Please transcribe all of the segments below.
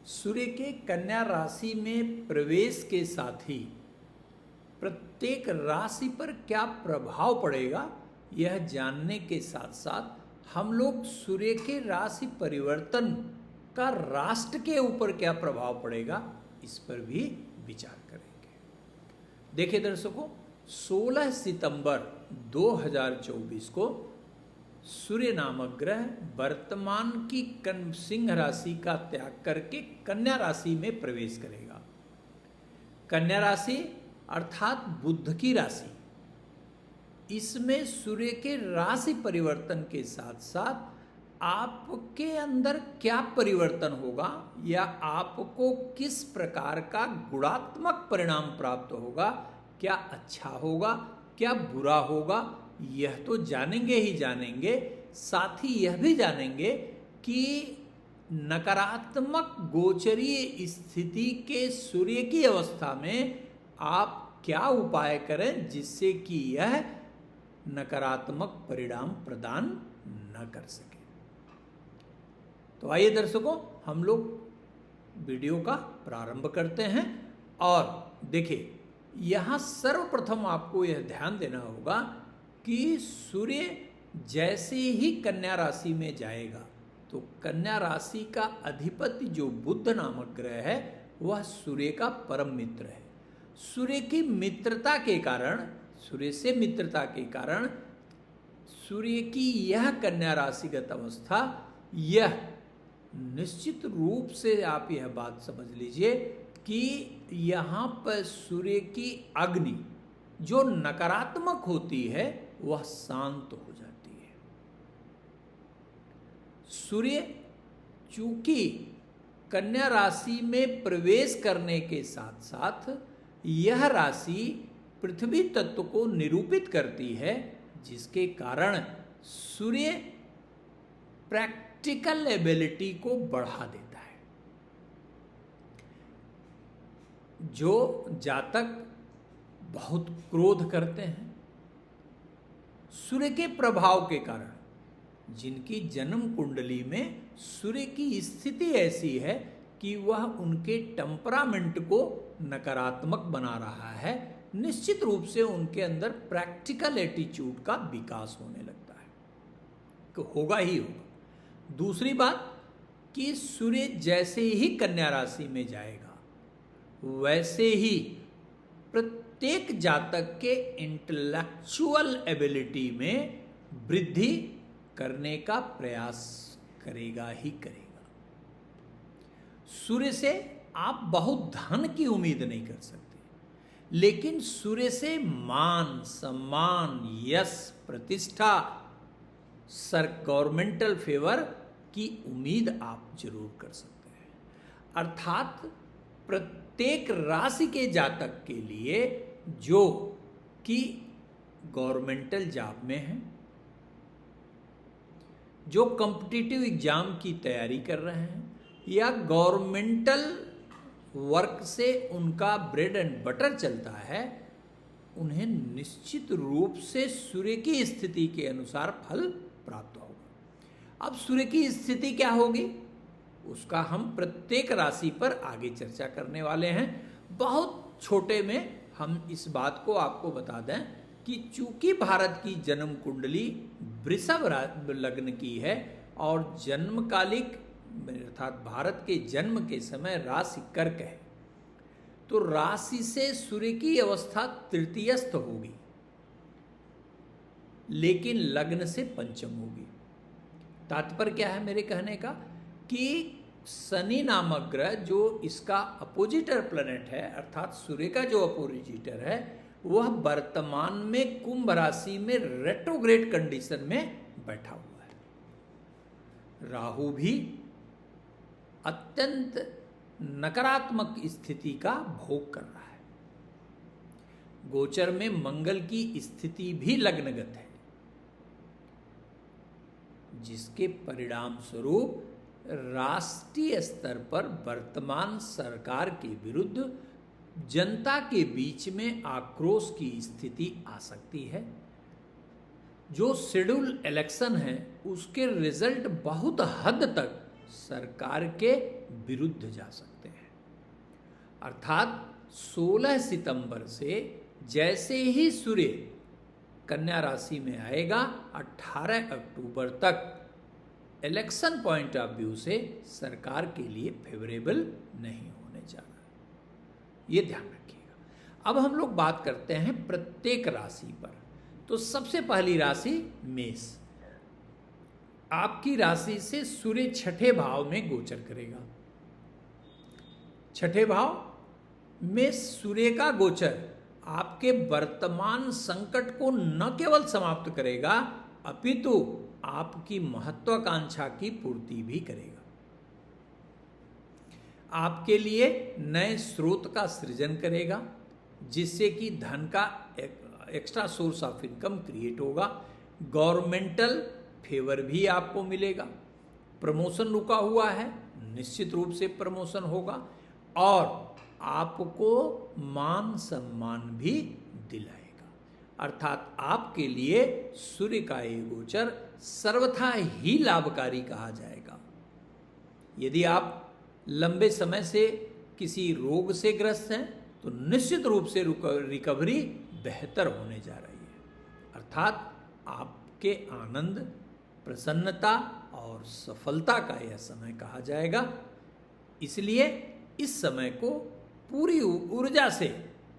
सूर्य के कन्या राशि में प्रवेश के साथ ही प्रत्येक राशि पर क्या प्रभाव पड़ेगा, यह जानने के साथ साथ हम लोग सूर्य के राशि परिवर्तन का राष्ट्र के ऊपर क्या प्रभाव पड़ेगा, इस पर भी विचार करेंगे। देखिए दर्शकों, 16 सितंबर 2024 को सूर्य नामक ग्रह वर्तमान की सिंह राशि का त्याग करके कन्या राशि में प्रवेश करेगा। कन्या राशि अर्थात बुध की राशि, इसमें सूर्य के राशि परिवर्तन के साथ साथ आपके अंदर क्या परिवर्तन होगा या आपको किस प्रकार का गुणात्मक परिणाम प्राप्त होगा, क्या अच्छा होगा क्या बुरा होगा, यह तो जानेंगे ही जानेंगे। साथ ही यह भी जानेंगे कि नकारात्मक गोचरीय स्थिति के सूर्य की अवस्था में आप क्या उपाय करें जिससे कि यह नकारात्मक परिणाम प्रदान न कर सके। तो आइए दर्शकों, हम लोग वीडियो का प्रारंभ करते हैं। और देखिए, यहाँ सर्वप्रथम आपको यह ध्यान देना होगा कि सूर्य जैसे ही कन्या राशि में जाएगा तो कन्या राशि का अधिपति जो बुध नामक ग्रह है वह सूर्य का परम मित्र है। सूर्य की मित्रता के कारण, सूर्य से मित्रता के कारण सूर्य की यह कन्या राशिगत अवस्था, यह निश्चित रूप से आप यह बात समझ लीजिए कि यहाँ पर सूर्य की अग्नि जो नकारात्मक होती है वह शांत हो जाती है। सूर्य चूंकि कन्या राशि में प्रवेश करने के साथ साथ यह राशि पृथ्वी तत्व को निरूपित करती है, जिसके कारण सूर्य प्रैक्टिकल एबिलिटी को बढ़ा देता है। जो जातक बहुत क्रोध करते हैं, सूर्य के प्रभाव के कारण, जिनकी जन्म कुंडली में सूर्य की स्थिति ऐसी है कि वह उनके टेम्परामेंट को नकारात्मक बना रहा है, निश्चित रूप से उनके अंदर प्रैक्टिकल एटीट्यूड का विकास होने लगता है, तो होगा ही होगा। दूसरी बात कि सूर्य जैसे ही कन्या राशि में जाएगा वैसे ही प्रत्येक जातक के इंटेलेक्चुअल एबिलिटी में वृद्धि करने का प्रयास करेगा ही करेगा। सूर्य से आप बहुत धन की उम्मीद नहीं कर सकते, लेकिन सूर्य से मान, सम्मान, यश, प्रतिष्ठा, गवर्नमेंटल फेवर की उम्मीद आप जरूर कर सकते हैं। अर्थात प्रत्येक राशि के जातक के लिए जो कि गवर्नमेंटल जॉब में है, जो कॉम्पिटिटिव एग्जाम की तैयारी कर रहे हैं या गवर्नमेंटल वर्क से उनका ब्रेड एंड बटर चलता है, उन्हें निश्चित रूप से सूर्य की स्थिति के अनुसार फल प्राप्त होगा। अब सूर्य की स्थिति क्या होगी उसका हम प्रत्येक राशि पर आगे चर्चा करने वाले हैं। बहुत छोटे में हम इस बात को आपको बता दें कि चूंकि भारत की जन्म कुंडली वृषभ लग्न की है और जन्मकालिक अर्थात भारत के जन्म के समय राशि कर्क है, तो राशि से सूर्य की अवस्था तृतीयस्थ होगी, लेकिन लग्न से पंचम होगी। तात्पर्य क्या है मेरे कहने का कि शनि नामक ग्रह जो इसका अपोजिटर प्लैनेट है, अर्थात सूर्य का जो अपोजिटर है, वह वर्तमान में कुंभ राशि में रेट्रोग्रेड कंडीशन में बैठा हुआ है। राहु भी अत्यंत नकारात्मक स्थिति का भोग कर रहा है। गोचर में मंगल की स्थिति भी लग्नगत है, जिसके परिणाम स्वरूप राष्ट्रीय स्तर पर वर्तमान सरकार के विरुद्ध जनता के बीच में आक्रोश की स्थिति आ सकती है। जो शेड्यूल इलेक्शन है उसके रिजल्ट बहुत हद तक सरकार के विरुद्ध जा सकते हैं। अर्थात 16 सितंबर से जैसे ही सूर्य कन्या राशि में आएगा 18 अक्टूबर तक इलेक्शन पॉइंट ऑफ व्यू से सरकार के लिए फेवरेबल नहीं होने जा रहा, ये ध्यान रखिएगा। अब हम लोग बात करते हैं प्रत्येक राशि पर। तो सबसे पहली राशि मेष। आपकी राशि से सूर्य छठे भाव में गोचर करेगा। छठे भाव में सूर्य का गोचर आपके वर्तमान संकट को न केवल समाप्त करेगा अपितु आपकी महत्वाकांक्षा की पूर्ति भी करेगा। आपके लिए नए स्रोत का सृजन करेगा जिससे कि धन का extra source of income create होगा। गवर्नमेंटल फेवर भी आपको मिलेगा। प्रमोशन रुका हुआ है, निश्चित रूप से प्रमोशन होगा और आपको मान सम्मान भी दिलाएगा। अर्थात आपके लिए सूर्य का ये गोचर सर्वथा ही लाभकारी कहा जाएगा। यदि आप लंबे समय से किसी रोग से ग्रस्त हैं तो निश्चित रूप से रिकवरी बेहतर होने जा रही है। अर्थात आपके आनंद, प्रसन्नता और सफलता का यह समय कहा जाएगा। इसलिए इस समय को पूरी ऊर्जा से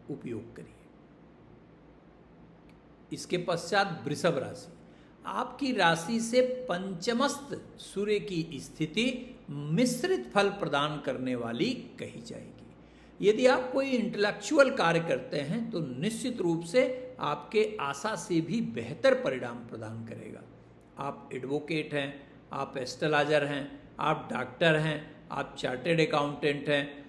उपयोग करिए। इसके पश्चात वृषभ राशि। आपकी राशि से पंचमस्त सूर्य की स्थिति मिश्रित फल प्रदान करने वाली कही जाएगी। यदि आप कोई इंटेलेक्चुअल कार्य करते हैं तो निश्चित रूप से आपके आशा से भी बेहतर परिणाम प्रदान करेगा। आप एडवोकेट हैं, आप एस्ट्रोलॉजर हैं, आप डॉक्टर हैं, आप चार्टेड अकाउंटेंट हैं,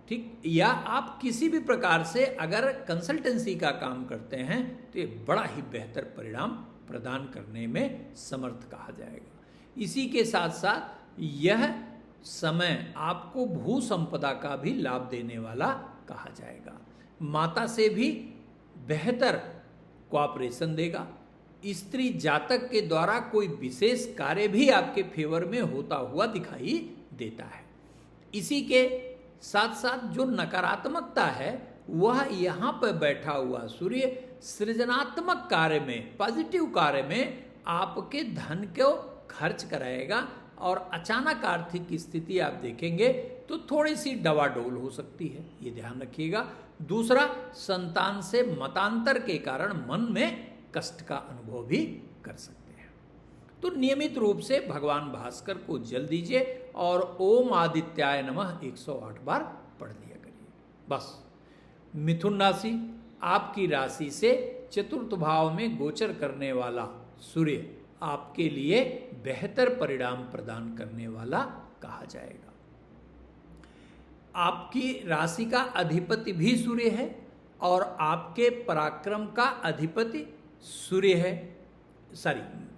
ठीक, या आप किसी भी प्रकार से अगर कंसल्टेंसी का काम करते हैं तो ये बड़ा ही बेहतर परिणाम प्रदान करने में समर्थ कहा जाएगा। इसी के साथ साथ यह समय आपको भू संपदा का भी लाभ देने वाला कहा जाएगा। माता से भी बेहतर कोऑपरेशन देगा। स्त्री जातक के द्वारा कोई विशेष कार्य भी आपके फेवर में होता हुआ दिखाई देता है। इसी के साथ साथ जो नकारात्मकता है वह यहाँ पर बैठा हुआ सूर्य सृजनात्मक कार्य में, पॉजिटिव कार्य में आपके धन को खर्च कराएगा और अचानक आर्थिक स्थिति आप देखेंगे तो थोड़ी सी डवाडोल हो सकती है, ये ध्यान रखिएगा। दूसरा, संतान से मतांतर के कारण मन में कष्ट का अनुभव भी कर सकते हैं। तो नियमित रूप से भगवान भास्कर को जल दीजिए और ओम आदित्याय नमः 108 बार पढ़ लिया करिए। बस। मिथुन राशि। आपकी राशि से चतुर्थ भाव में गोचर करने वाला सूर्य आपके लिए बेहतर परिणाम प्रदान करने वाला कहा जाएगा। आपकी राशि का अधिपति भी सूर्य है और आपके पराक्रम का अधिपति सूर्य है।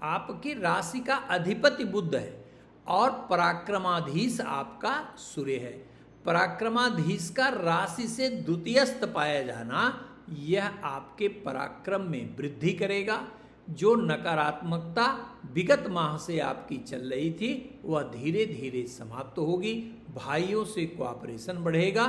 आपकी राशि का अधिपति बुध है और पराक्रमाधीश आपका सूर्य है। पराक्रमाधीश का राशि से द्वितीयस्थ पाया जाना यह आपके पराक्रम में वृद्धि करेगा। जो नकारात्मकता विगत माह से आपकी चल रही थी वह धीरे धीरे समाप्त होगी। भाइयों से कोऑपरेशन बढ़ेगा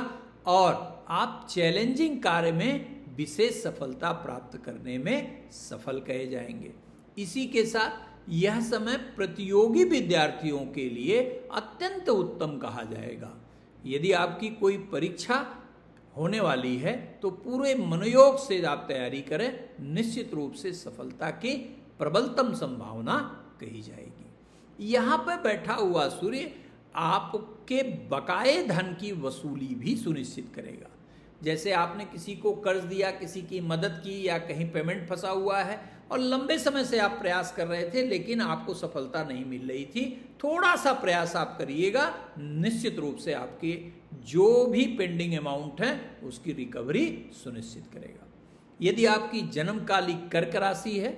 और आप चैलेंजिंग कार्य में विशेष सफलता प्राप्त करने में सफल कहे जाएंगे। इसी के साथ यह समय प्रतियोगी विद्यार्थियों के लिए अत्यंत उत्तम कहा जाएगा। यदि आपकी कोई परीक्षा होने वाली है तो पूरे मनोयोग से आप तैयारी करें, निश्चित रूप से सफलता की प्रबलतम संभावना कही जाएगी। यहाँ पर बैठा हुआ सूर्य आपके बकाये धन की वसूली भी सुनिश्चित करेगा। जैसे आपने किसी को कर्ज दिया, किसी की मदद की या कहीं पेमेंट फंसा हुआ है और लंबे समय से आप प्रयास कर रहे थे लेकिन आपको सफलता नहीं मिल रही थी, थोड़ा सा प्रयास आप करिएगा, निश्चित रूप से आपके जो भी पेंडिंग अमाउंट है उसकी रिकवरी सुनिश्चित करेगा। यदि आपकी जन्मकालिक कर्क राशि है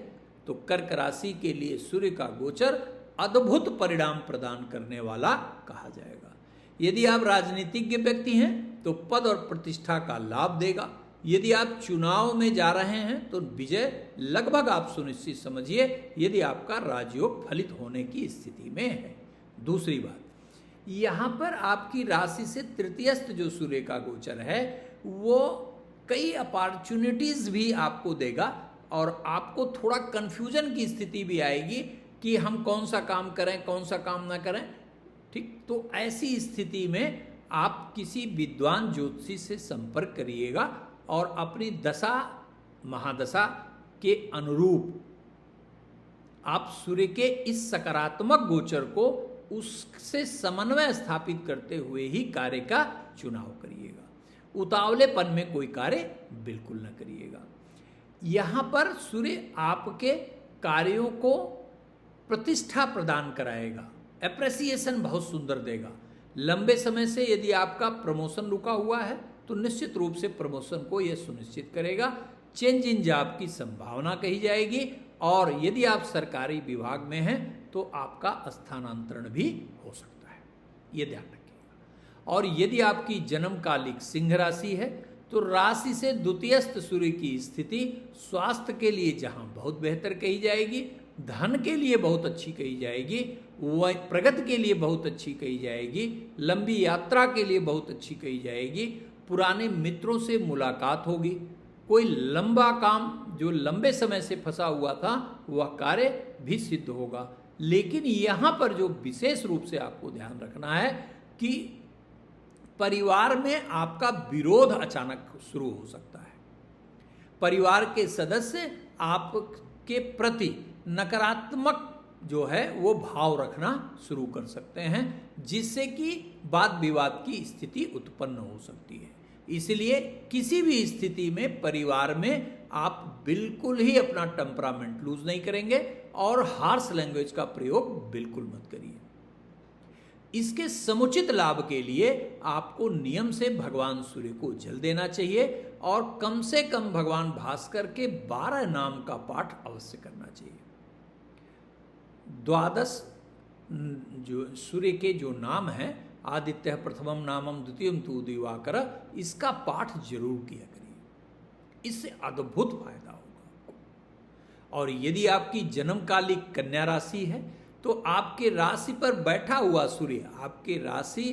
तो कर्क राशि के लिए सूर्य का गोचर अद्भुत परिणाम प्रदान करने वाला कहा जाएगा। यदि आप राजनीतिज्ञ व्यक्ति हैं तो पद और प्रतिष्ठा का लाभ देगा। यदि आप चुनाव में जा रहे हैं तो विजय लगभग आप सुनिश्चित समझिए, यदि आपका राजयोग फलित होने की स्थिति में है। दूसरी बात, यहाँ पर आपकी राशि से तृतीयस्थ जो सूर्य का गोचर है वो कई अपॉर्चुनिटीज भी आपको देगा और आपको थोड़ा कंफ्यूजन की स्थिति भी आएगी कि हम कौन सा काम करें कौन सा काम ना करें। ठीक, तो ऐसी स्थिति में आप किसी विद्वान ज्योतिषी से संपर्क करिएगा और अपनी दशा महादशा के अनुरूप आप सूर्य के इस सकारात्मक गोचर को उससे समन्वय स्थापित करते हुए ही कार्य का चुनाव करिएगा। उतावलेपन में कोई कार्य बिल्कुल न करिएगा। यहाँ पर सूर्य आपके कार्यों को प्रतिष्ठा प्रदान कराएगा, एप्रिसिएशन बहुत सुंदर देगा। लंबे समय से यदि आपका प्रमोशन रुका हुआ है तो निश्चित रूप से प्रमोशन को यह सुनिश्चित करेगा। चेंज इन जॉब की संभावना कही जाएगी और यदि आप सरकारी विभाग में हैं तो आपका स्थानांतरण भी हो सकता है, ये ध्यान रखिएगा। और यदि आपकी जन्मकालिक सिंह राशि है तो राशि से द्वितीयस्थ सूर्य की स्थिति स्वास्थ्य के लिए जहां बहुत बेहतर कही जाएगी, धन के लिए बहुत अच्छी कही जाएगी, वह प्रगति के लिए बहुत अच्छी कही जाएगी, लंबी यात्रा के लिए बहुत अच्छी कही जाएगी, पुराने मित्रों से मुलाकात होगी, कोई लंबा काम जो लंबे समय से फंसा हुआ था वह कार्य भी सिद्ध होगा। लेकिन यहाँ पर जो विशेष रूप से आपको ध्यान रखना है कि परिवार में आपका विरोध अचानक शुरू हो सकता है। परिवार के सदस्य आपके प्रति नकारात्मक जो है वो भाव रखना शुरू कर सकते हैं, जिससे कि वाद विवाद की स्थिति उत्पन्न हो सकती है। इसलिए किसी भी स्थिति में परिवार में आप बिल्कुल ही अपना टेम्परामेंट लूज नहीं करेंगे और हार्श लैंग्वेज का प्रयोग बिल्कुल मत करिए। इसके समुचित लाभ के लिए आपको नियम से भगवान सूर्य को जल देना चाहिए और कम से कम भगवान भास्कर के 12 नाम का पाठ अवश्य करना चाहिए। 12 जो सूर्य के जो नाम हैं, आदित्य प्रथमम नामम द्वितीयम तु दिवाकर, इसका पाठ जरूर किया करिए, इससे अद्भुत फायदा होगा। और यदि आपकी जन्मकालिक कन्या राशि है तो आपके राशि पर बैठा हुआ सूर्य आपके राशि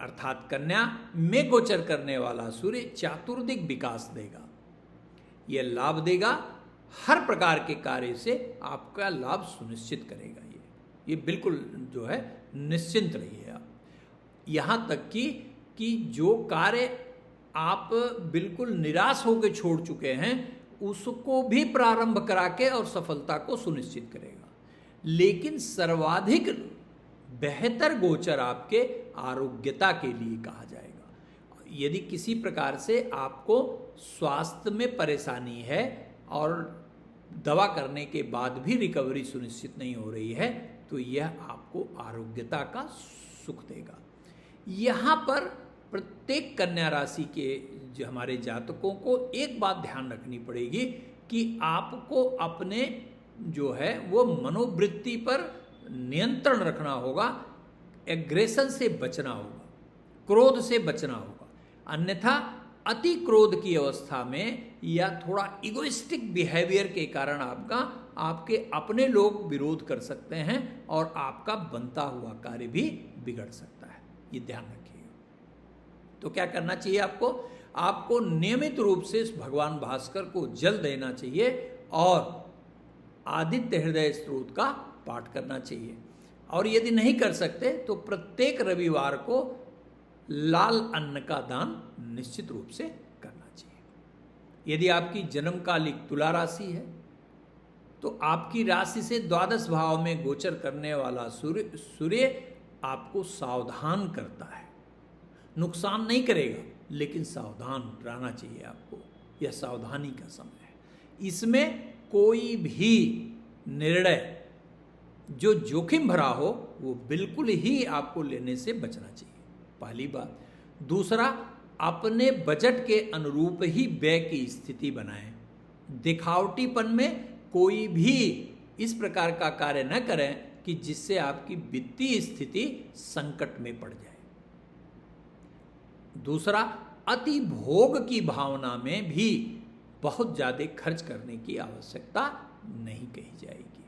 अर्थात कन्या में गोचर करने वाला सूर्य चातुर्दिक विकास देगा, यह लाभ देगा, हर प्रकार के कार्य से आपका लाभ सुनिश्चित करेगा। ये बिल्कुल जो है निश्चिंत रहिए आप। यहाँ तक कि जो कार्य आप बिल्कुल निराश होकर छोड़ चुके हैं उसको भी प्रारंभ करा के और सफलता को सुनिश्चित करेगा। लेकिन सर्वाधिक बेहतर गोचर आपके आरोग्यता के लिए कहा जाएगा। यदि किसी प्रकार से आपको स्वास्थ्य में परेशानी है और दवा करने के बाद भी रिकवरी सुनिश्चित नहीं हो रही है तो यह आपको आरोग्यता का सुख देगा। यहाँ पर प्रत्येक कन्या राशि के जो हमारे जातकों को एक बात ध्यान रखनी पड़ेगी कि आपको अपने जो है वो मनोवृत्ति पर नियंत्रण रखना होगा, एग्रेशन से बचना होगा, क्रोध से बचना होगा। अन्यथा अति क्रोध की अवस्था में या थोड़ा इगोइस्टिक बिहेवियर के कारण आपके अपने लोग विरोध कर सकते हैं और आपका बनता हुआ कार्य भी बिगड़ सकता है, ये ध्यान रखिएगा। तो क्या करना चाहिए आपको नियमित रूप से भगवान भास्कर को जल देना चाहिए और आदित्य हृदय स्तोत्र का पाठ करना चाहिए। और यदि नहीं कर सकते तो प्रत्येक रविवार को लाल अन्न का दान निश्चित रूप से करना चाहिए। यदि आपकी जन्मकालिक तुला राशि है तो आपकी राशि से द्वादश भाव में गोचर करने वाला सूर्य आपको सावधान करता है, नुकसान नहीं करेगा लेकिन सावधान रहना चाहिए आपको, यह सावधानी का समय है। इसमें कोई भी निर्णय जो जोखिम भरा हो वो बिल्कुल ही आपको लेने से बचना चाहिए, पहली बात। दूसरा, अपने बजट के अनुरूप ही व्यय की स्थिति बनाएं। दिखावटीपन में कोई भी इस प्रकार का कार्य न करें कि जिससे आपकी वित्तीय स्थिति संकट में पड़ जाए। दूसरा, अति भोग की भावना में भी बहुत ज़्यादा खर्च करने की आवश्यकता नहीं कही जाएगी।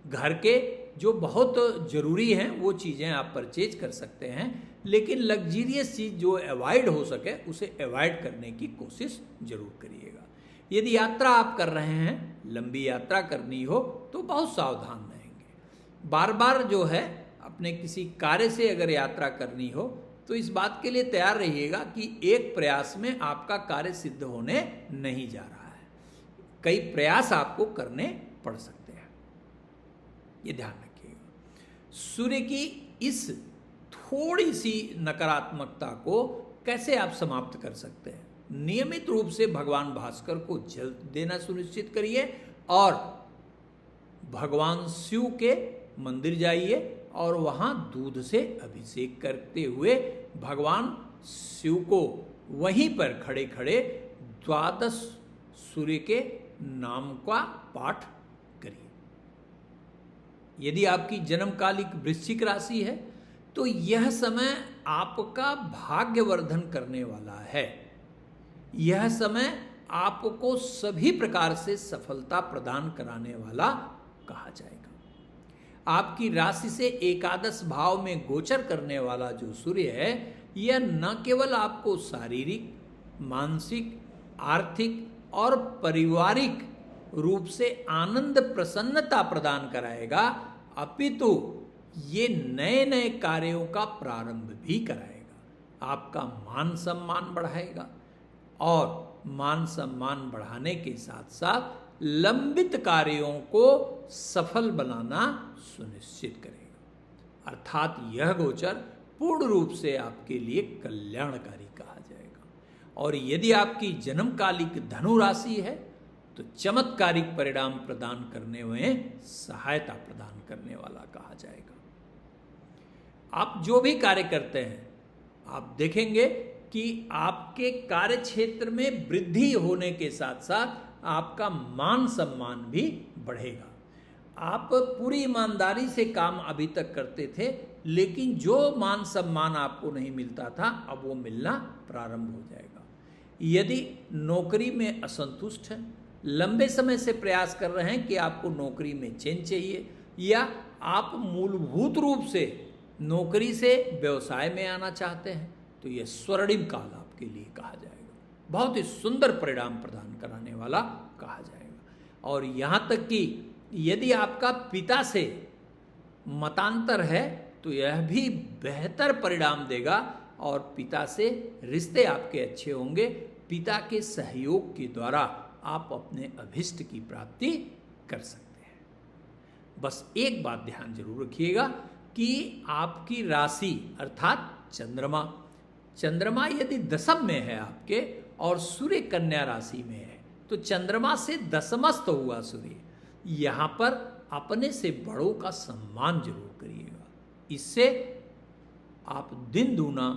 घर के जो बहुत ज़रूरी हैं वो चीज़ें आप परचेज कर सकते हैं, लेकिन लग्जीरियस चीज़ जो अवॉइड हो सके उसे अवॉइड करने की कोशिश जरूर करिएगा। यदि यात्रा आप कर रहे हैं, लंबी यात्रा करनी हो तो बहुत सावधान रहेंगे। बार बार जो है अपने किसी कार्य से अगर यात्रा करनी हो तो इस बात के लिए तैयार रहिएगा कि एक प्रयास में आपका कार्य सिद्ध होने नहीं जा रहा है, कई प्रयास आपको करने पड़ सकते हैं, ये ध्यान रखिएगा। सूर्य की इस थोड़ी सी नकारात्मकता को कैसे आप समाप्त कर सकते हैं? नियमित रूप से भगवान भास्कर को जल देना सुनिश्चित करिए और भगवान शिव के मंदिर जाइए और वहाँ दूध से अभिषेक करते हुए भगवान शिव को वहीं पर खड़े खड़े 12 सूर्य के नाम का पाठ करिए। यदि आपकी जन्मकालिक वृश्चिक राशि है तो यह समय आपका भाग्यवर्धन करने वाला है। यह समय आपको सभी प्रकार से सफलता प्रदान कराने वाला कहा जाएगा। आपकी राशि से एकादश भाव में गोचर करने वाला जो सूर्य है, यह न केवल आपको शारीरिक, मानसिक, आर्थिक और पारिवारिक रूप से आनंद प्रसन्नता प्रदान कराएगा, अपितु ये नए नए कार्यों का प्रारंभ भी कराएगा। आपका मान सम्मान बढ़ाएगा और मान सम्मान बढ़ाने के साथ साथ लंबित कार्यों को सफल बनाना सुनिश्चित करेगा। अर्थात यह गोचर पूर्ण रूप से आपके लिए कल्याणकारी कहा जाएगा। और यदि आपकी जन्मकालिक धनु राशि है तो चमत्कारिक परिणाम प्रदान करने में सहायता प्रदान करने वाला कहा जाएगा। आप जो भी कार्य करते हैं, आप देखेंगे कि आपके कार्य क्षेत्र में वृद्धि होने के साथ साथ आपका मान सम्मान भी बढ़ेगा। आप पूरी ईमानदारी से काम अभी तक करते थे, लेकिन जो मान सम्मान आपको नहीं मिलता था अब वो मिलना प्रारंभ हो जाएगा। यदि नौकरी में असंतुष्ट हैं, लंबे समय से प्रयास कर रहे हैं कि आपको नौकरी में चेंज चाहिए, या आप मूलभूत रूप से नौकरी से व्यवसाय में आना चाहते हैं, तो यह स्वर्णिम काल आपके लिए कहा जाएगा। बहुत ही सुंदर परिणाम प्रदान कराने वाला कहा जाएगा। और यहाँ तक कि यदि आपका पिता से मतांतर है तो यह भी बेहतर परिणाम देगा और पिता से रिश्ते आपके अच्छे होंगे। पिता के सहयोग के द्वारा आप अपने अभिष्ट की प्राप्ति कर सकते हैं। बस एक बात ध्यान जरूर रखिएगा कि आपकी राशि अर्थात चंद्रमा यदि दशम में है आपके और सूर्य कन्या राशि में है तो चंद्रमा से दशमस्थ हुआ सूर्य, यहाँ पर अपने से बड़ों का सम्मान जरूर करिएगा। इससे आप दिन दूना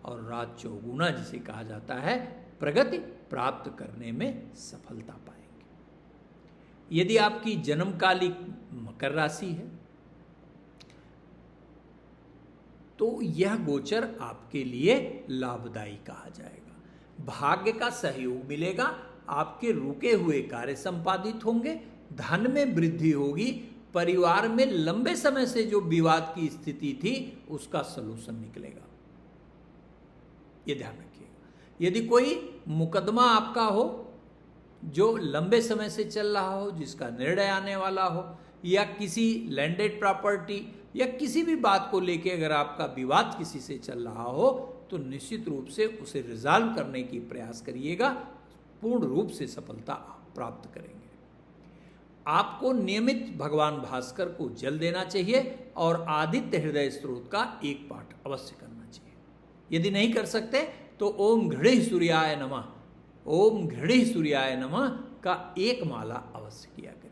और रात चौगुना जिसे कहा जाता है प्रगति प्राप्त करने में सफलता पाएंगे। यदि आपकी जन्मकालिक मकर राशि है तो यह गोचर आपके लिए लाभदायी कहा जाएगा। भाग्य का सहयोग मिलेगा, आपके रुके हुए कार्य संपादित होंगे, धन में वृद्धि होगी, परिवार में लंबे समय से जो विवाद की स्थिति थी उसका सलूशन निकलेगा। यह ध्यान रखिएगा। यदि कोई मुकदमा आपका हो जो लंबे समय से चल रहा हो, जिसका निर्णय आने वाला हो, या किसी लैंडेड प्रॉपर्टी या किसी भी बात को लेकर अगर आपका विवाद किसी से चल रहा हो तो निश्चित रूप से उसे रिजॉल्व करने की प्रयास करिएगा, पूर्ण रूप से सफलता आप प्राप्त करेंगे। आपको नियमित भगवान भास्कर को जल देना चाहिए और आदित्य हृदय स्त्रोत का एक पाठ अवश्य करना चाहिए। यदि नहीं कर सकते तो ओम घृणि सूर्याय नमः, ओम घृणि सूर्याय नमः का एक माला अवश्य किया करिए।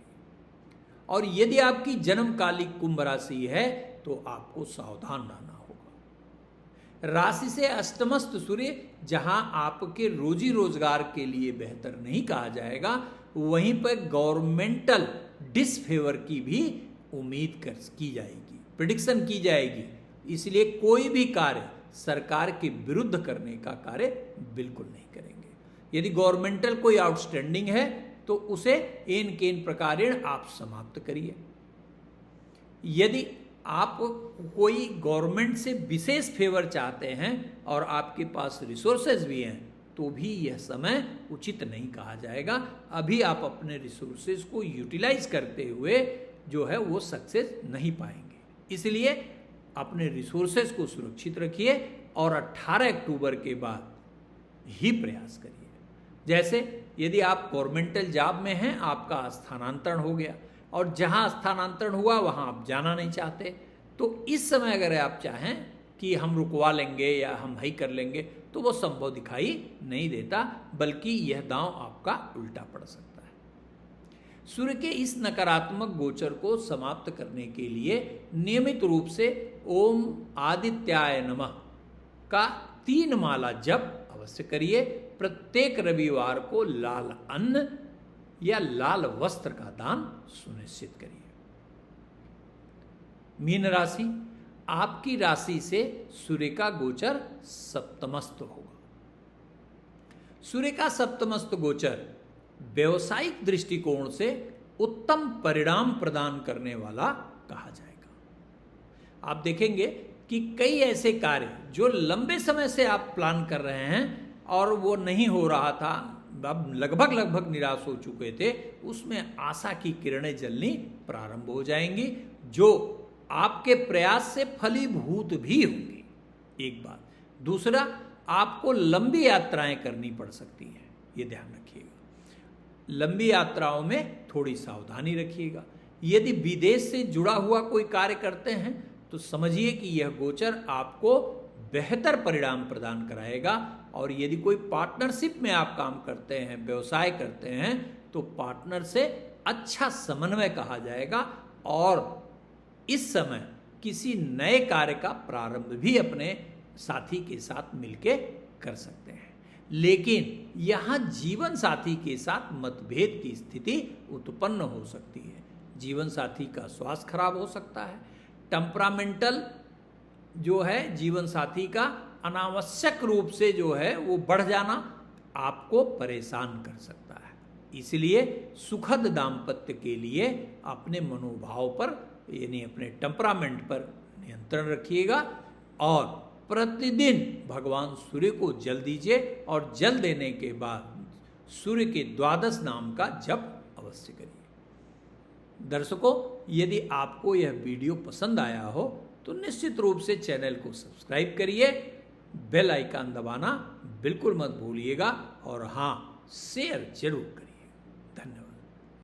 और यदि आपकी जन्मकालिक कुंभ राशि है तो आपको सावधान रहना होगा। राशि से अष्टमस्थ सूर्य जहां आपके रोजी रोजगार के लिए बेहतर नहीं कहा जाएगा, वहीं पर गवर्नमेंटल डिसफेवर की भी उम्मीद की जाएगी, प्रिडिक्शन की जाएगी। इसलिए कोई भी कार्य सरकार के विरुद्ध करने का कार्य बिल्कुल नहीं करेंगे। यदि गवर्नमेंटल कोई आउटस्टैंडिंग है तो उसे एन केन प्रकारेण आप समाप्त करिए। यदि आप कोई गवर्नमेंट से विशेष फेवर चाहते हैं और आपके पास रिसोर्सेज भी हैं, तो भी यह समय उचित नहीं कहा जाएगा। अभी आप अपने रिसोर्सेज को यूटिलाइज करते हुए जो है वो सक्सेस नहीं पाएंगे। इसलिए अपने रिसोर्सेज को सुरक्षित रखिए और 18 अक्टूबर के बाद ही प्रयास करिए। जैसे यदि आप गवर्नमेंटल जॉब में हैं, आपका स्थानांतरण हो गया और जहां स्थानांतरण हुआ वहां आप जाना नहीं चाहते, तो इस समय अगर आप चाहें कि हम रुकवा लेंगे या हम भाई कर लेंगे, तो वो संभव दिखाई नहीं देता, बल्कि यह दांव आपका उल्टा पड़ सकता है। सूर्य के इस नकारात्मक गोचर को समाप्त करने के लिए नियमित रूप से ओम आदित्याय नमः का 3 माला जप अवश्य करिए। प्रत्येक रविवार को लाल अन्न या लाल वस्त्र का दान सुनिश्चित करिए। मीन राशि, आपकी राशि से सूर्य का गोचर सप्तमस्त होगा। सूर्य का सप्तमस्त गोचर व्यवसायिक दृष्टिकोण से उत्तम परिणाम प्रदान करने वाला कहा जाएगा। आप देखेंगे कि कई ऐसे कार्य जो लंबे समय से आप प्लान कर रहे हैं और वो नहीं हो रहा था, अब लगभग निराश हो चुके थे, उसमें आशा की किरणें जलनी प्रारंभ हो जाएंगी, जो आपके प्रयास से फलीभूत भी होंगी। एक बात। दूसरा, आपको लंबी यात्राएं करनी पड़ सकती हैं, ये ध्यान रखिएगा। लंबी यात्राओं में थोड़ी सावधानी रखिएगा। यदि विदेश से जुड़ा हुआ कोई कार्य करते हैं तो समझिए कि यह गोचर आपको बेहतर परिणाम प्रदान कराएगा। और यदि कोई पार्टनरशिप में आप काम करते हैं, व्यवसाय करते हैं, तो पार्टनर से अच्छा समन्वय कहा जाएगा और इस समय किसी नए कार्य का प्रारंभ भी अपने साथी के साथ मिलके कर सकते हैं। लेकिन यहाँ जीवन साथी के साथ मतभेद की स्थिति उत्पन्न हो सकती है। जीवन साथी का स्वास्थ्य खराब हो सकता है। टेम्परामेंटल जो है जीवन साथी का अनावश्यक रूप से जो है वो बढ़ जाना आपको परेशान कर सकता है। इसलिए सुखद दाम्पत्य के लिए अपने मनोभाव पर, यानी अपने टेम्परामेंट पर नियंत्रण रखिएगा और प्रतिदिन भगवान सूर्य को जल दीजिए और जल देने के बाद सूर्य के 12 नाम का जप अवश्य करिए। दर्शकों, यदि आपको यह वीडियो पसंद आया हो तो निश्चित रूप से चैनल को सब्सक्राइब करिए, बेल आइकन दबाना बिल्कुल मत भूलिएगा और हाँ, शेयर जरूर करिए।